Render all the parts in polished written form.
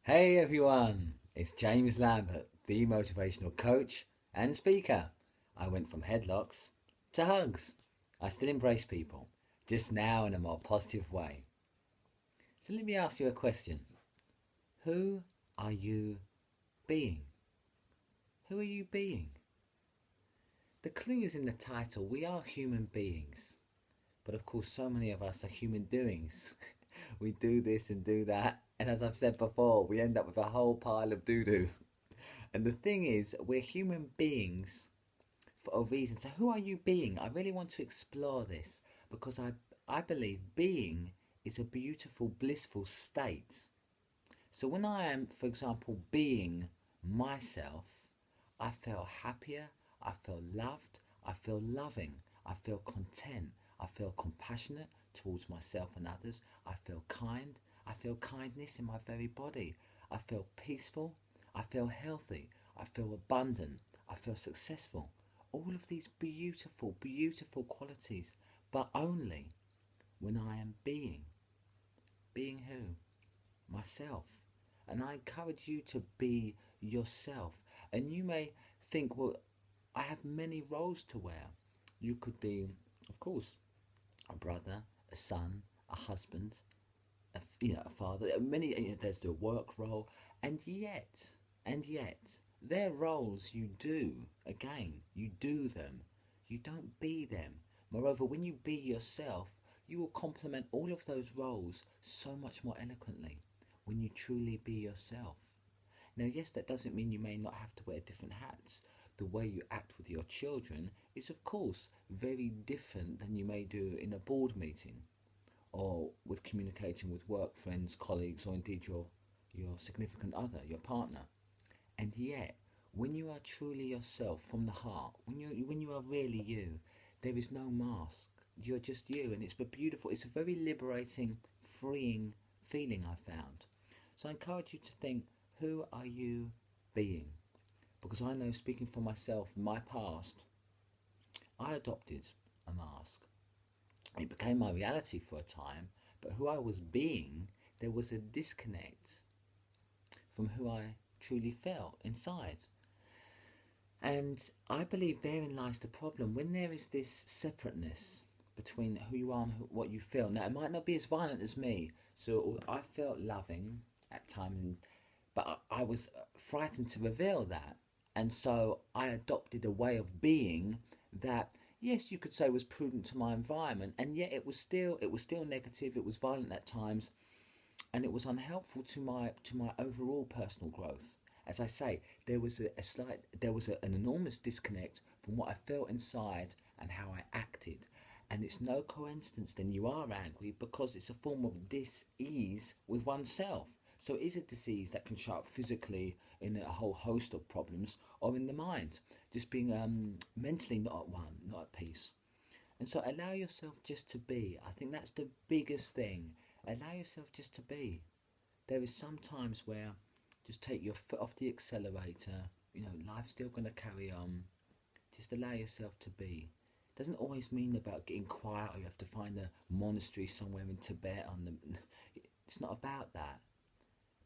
Hey everyone, it's James Lambert, the motivational coach and speaker. I went from headlocks to hugs. I still embrace people, just now in a more positive way. So let me ask you a question. Who are you being? Who are you being? The clue is in the title. We are human beings. But of course, so many of us are human doings. We do this and do that. And as I've said before, we end up with a whole pile of doo-doo. And the thing is, we're human beings for a reason. So who are you being? I really want to explore this because I believe being is a beautiful, blissful state. So when I am, for example, being myself, I feel happier, I feel loved, I feel loving, I feel content, I feel compassionate towards myself and others, I feel kind, I feel kindness in my very body, I feel peaceful, I feel healthy, I feel abundant, I feel successful. All of these beautiful, beautiful qualities, but only when I am being. Being who? Myself. And I encourage you to be yourself. And you may think, well, I have many roles to wear. You could be, of course, a brother, a son, a husband, a father. There's the work role, and yet, they're roles you do. Again, you do them. You don't be them. Moreover, when you be yourself, you will complement all of those roles so much more eloquently when you truly be yourself. Now, yes, that doesn't mean you may not have to wear different hats. The way you act with your children is, of course, very different than you may do in a board meeting or with communicating with work friends, colleagues, or indeed your significant other, your partner. And yet, when you are truly yourself from the heart, when you are really you, there is no mask. You're just you, and it's beautiful. It's a very liberating, freeing feeling I found. So I encourage you to think, who are you being? Because I know, speaking for myself, my past, I adopted a mask. It became my reality for a time, but who I was being, there was a disconnect from who I truly felt inside. And I believe therein lies the problem. When there is this separateness between who you are and what you feel. Now, it might not be as violent as me. So I felt loving at times, but I was frightened to reveal that. And so I adopted a way of being that, yes, you could say was prudent to my environment, and yet it was still negative. It was violent at times, and it was unhelpful to my overall personal growth. As I say, there was an enormous disconnect from what I felt inside and how I acted. And it's no coincidence then you are angry, because it's a form of dis-ease with oneself. So it is a disease that can show up physically in a whole host of problems, or in the mind, just being mentally not at one, not at peace. And so allow yourself just to be. I think that's the biggest thing. Allow yourself just to be. There is some times where just take your foot off the accelerator. Life's still going to carry on. Just allow yourself to be. Doesn't always mean about getting quiet, or you have to find a monastery somewhere in Tibet. It's not about that.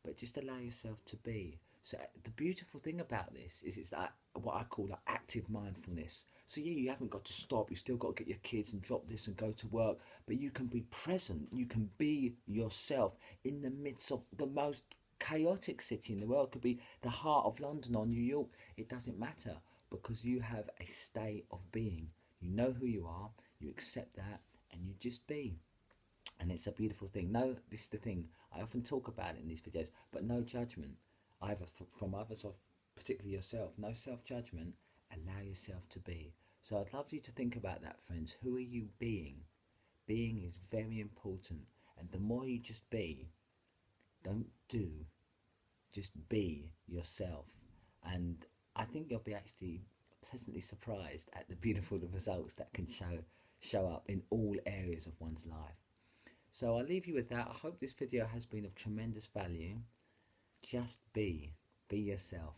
But just allow yourself to be. So the beautiful thing about this is it's that what I call like active mindfulness. So yeah, you haven't got to stop. You still got to get your kids and drop this and go to work. But you can be present. You can be yourself in the midst of the most chaotic city in the world. It could be the heart of London or New York. It doesn't matter, because you have a state of being. You know who you are. You accept that, and you just be. And it's a beautiful thing. No, this is the thing. I often talk about it in these videos, but no judgment, either from others or particularly yourself. No self-judgment. Allow yourself to be. So I'd love you to think about that, friends. Who are you being? Being is very important. And the more you just be, don't do, just be yourself. And I think you'll be actually pleasantly surprised at the beautiful results that can show up in all areas of one's life. So I'll leave you with that. I hope this video has been of tremendous value. Just be yourself.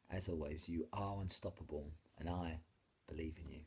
As always, you are unstoppable, and I believe in you.